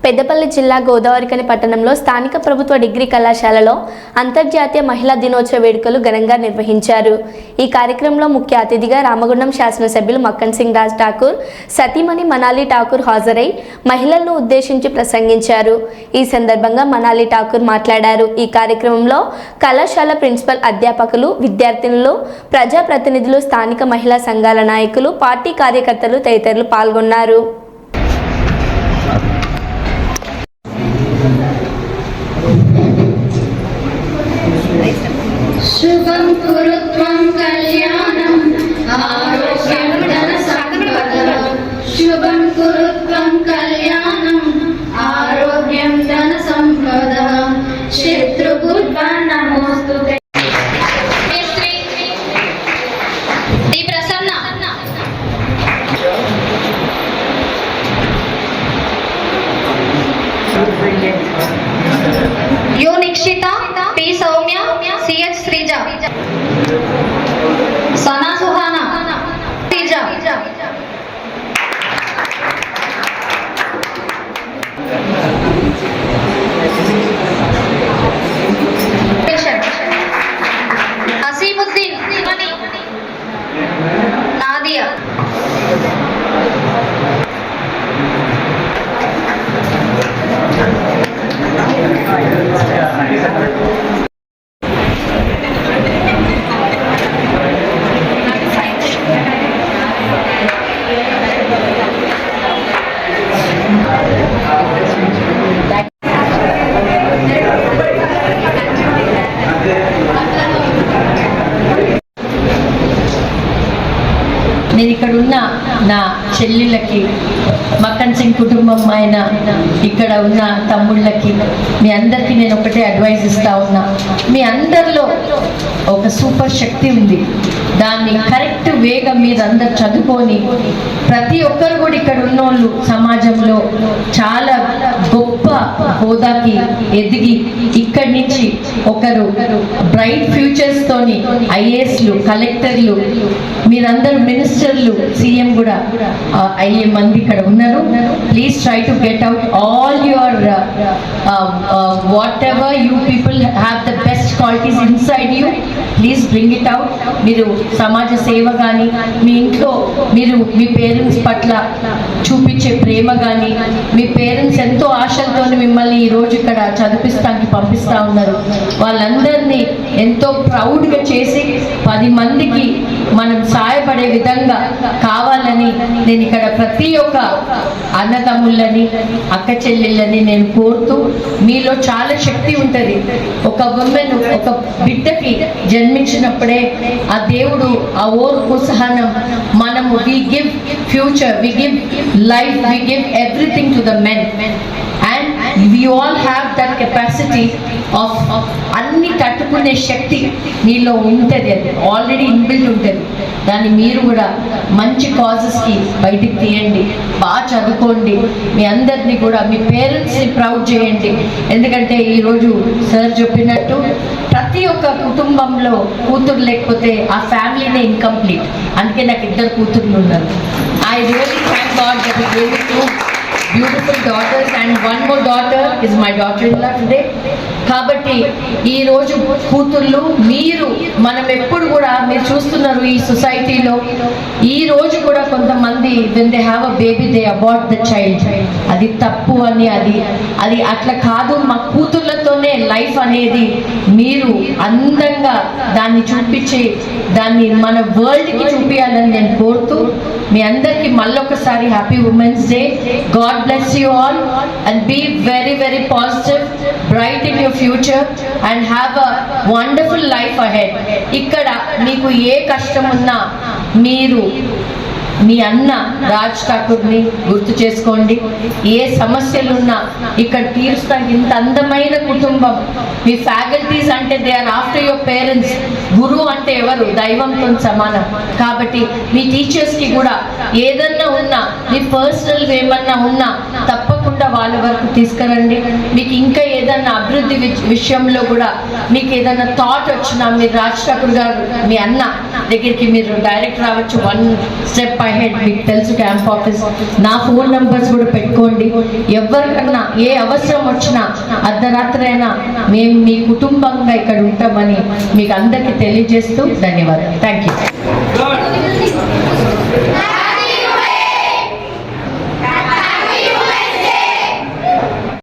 పెద్దపల్లి జిల్లా గోదావరిఖని పట్టణంలో స్థానిక ప్రభుత్వ డిగ్రీ కళాశాలలో అంతర్జాతీయ మహిళా దినోత్సవ వేడుకలు ఘనంగా నిర్వహించారు. ఈ కార్యక్రమంలో ముఖ్య అతిథిగా రామగుండం శాసనసభ్యులు మక్కన్ సింగ్ రాజ్ ఠాకూర్, సతీమణి మనాలి ఠాకూర్ హాజరై మహిళలను ఉద్దేశించి ప్రసంగించారు. ఈ సందర్భంగా మనాలి ఠాకూర్ మాట్లాడారు. ఈ కార్యక్రమంలో కళాశాల ప్రిన్సిపల్ అధ్యాపకులు, విద్యార్థినులు, ప్రజాప్రతినిధులు, స్థానిక మహిళా సంఘాల నాయకులు, పార్టీ కార్యకర్తలు తదితరులు పాల్గొన్నారు. శుభం కురుత్వం కళ్యాణం ఆరోగ్యం ధన సంపద. శుభం కురుత్వం కళ్యాణం ఆరోగ్యం ధన సంపద. శత్రుభుత్వం నమోస్తుతే. శ్రీ ప్రసన్న యో నిక్షిత, పి సౌమ్య, సిహెచ్ శ్రీజ, సనా సుహానా, శ్రీజ. అసీముద్దీన్, నాదియా. నేను ఇక్కడ ఉన్న నా చెల్లెళ్ళకి, మక్కన్ సింగ్ కుటుంబం ఆయన ఇక్కడ ఉన్న తమ్ముళ్ళకి, మీ అందరికీ నేను ఒకటే అడ్వైజ్ ఇస్తా ఉన్నా. మీ అందరిలో ఒక సూపర్ శక్తి ఉంది. దాన్ని కరెక్ట్ వేగా మీరు అందరు చదువుకొని ప్రతి ఒక్కరు కూడా ఇక్కడ ఉన్నోళ్ళు సమాజంలో చాలా గొప్ప హోదాకి ఎదిగి ఇక్కడి నుంచి ఒకరు బ్రైట్ ఫ్యూచర్స్ తోని ఐఏఎస్లు, కలెక్టర్లు, మీరందరూ మినిస్టర్లు, సీఎం కూడా అయ్యే మంది ఇక్కడ ఉన్నారు. Please try to get out all your what ever you people have the best qualities inside you. Please bring it out. మీరు సమాజ సేవ కానీ, మీ ఇంట్లో మీరు మీ పేరెంట్స్ పట్ల చూపించే ప్రేమ కానీ, మీ పేరెంట్స్ ఎంతో ఆశలతో మిమ్మల్ని ఈరోజు ఇక్కడ చదివిస్తానికి పంపిస్తూ ఉన్నారు. వాళ్ళందరినీ ఎంతో ప్రౌడ్గా చేసి 10 మందికి మనం సహాయపడే విధంగా కావాలని నేను ఇక్కడ ప్రతి ఒక్క అన్నదమ్ముళ్ళని, అక్క చెల్లెళ్ళని నేను కోరుతూ, మీలో చాలా శక్తి ఉంటుంది. ఒక ఉమెన్ ఒక బిడ్డకి జన్మించినప్పుడే ఆ దేవుడు ఆ ఓర్పు, సహనం, మనము we give future, we give life, we give everything to the men. And we all have that capacity of అన్ని తట్టుకునే శక్తి మీలో ఉంటుంది. అది ఆల్రెడీ ఇన్బిల్ట్ ఉంటుంది. దాన్ని మీరు కూడా మంచి కాజెస్కి బయటికి తీయండి, బాగా చదువుకోండి. మీ అందరినీ కూడా మీ పేరెంట్స్ని ప్రౌడ్ చేయండి. ఎందుకంటే ఈరోజు సార్ చెప్పినట్టు ప్రతి ఒక్క కుటుంబంలో కూతురు లేకపోతే ఆ ఫ్యామిలీనే ఇన్కంప్లీట్. అందుకే నాకు 2 కూతుర్లు ఉన్నారు. I really thank God that he gave me 2 beautiful daughters and one more daughter is my daughter-in-law today. కాబట్టి ఈరోజు కూతుర్లు మీరు, మనం ఎప్పుడు కూడా మీరు చూస్తున్నారు ఈ సొసైటీలో ఈ రోజు కూడా కొంతమంది when they have a baby they abort the child. అది తప్పు అని, అది అట్లా కాదు. మా కూతుర్లతోనే లైఫ్ అనేది మీరు అందంగా దాన్ని చూపించి దాన్ని మన వరల్డ్కి చూపించాలని నేను కోరుతూ, మీ అందరికీ మళ్ళొకసారి happy women's day. God bless you all and be very very positive, bright in your future and have a wonderful life ahead. ఇక్కడ మీకు ఏ కష్టం ఉన్నా మీరు మీ అన్న రాజ్ ఠాకూర్ని గుర్తు చేసుకోండి. ఏ సమస్యలున్నా ఇక్కడ తీరుస్తానికి ఇంత అందమైన కుటుంబం. మీ ఫ్యాకల్టీస్ అంటే they are after your parents. గురువు అంటే ఎవరు? దైవంతో సమానం. కాబట్టి మీ టీచర్స్కి కూడా ఏదన్నా ఉన్నా, మీ పర్సనల్ ఏమన్నా ఉన్నా తప్పకుండా వాళ్ళ వరకు తీసుకురండి. మీకు ఇంకా ఏదన్నా అభివృద్ధి విషయంలో కూడా మీకు ఏదైనా థాట్ వచ్చినా మీరు రాజ్ ఠాకూర్ గారు మీ అన్న దగ్గరికి మీరు డైరెక్ట్ రావచ్చు. 1 స్టెప్ అహెడ్. మీకు తెలుసు క్యాంప్ ఆఫీస్. నా ఫోన్ నంబర్స్ కూడా పెట్టుకోండి. ఎవరికన్నా ఏ అవసరం వచ్చినా అర్ధరాత్రి అయినా మేము మీ కుటుంబంగా ఇక్కడ ఉంటామని మీకు అందరికీ తెలియజేస్తూ ధన్యవాదాలు. Thank you.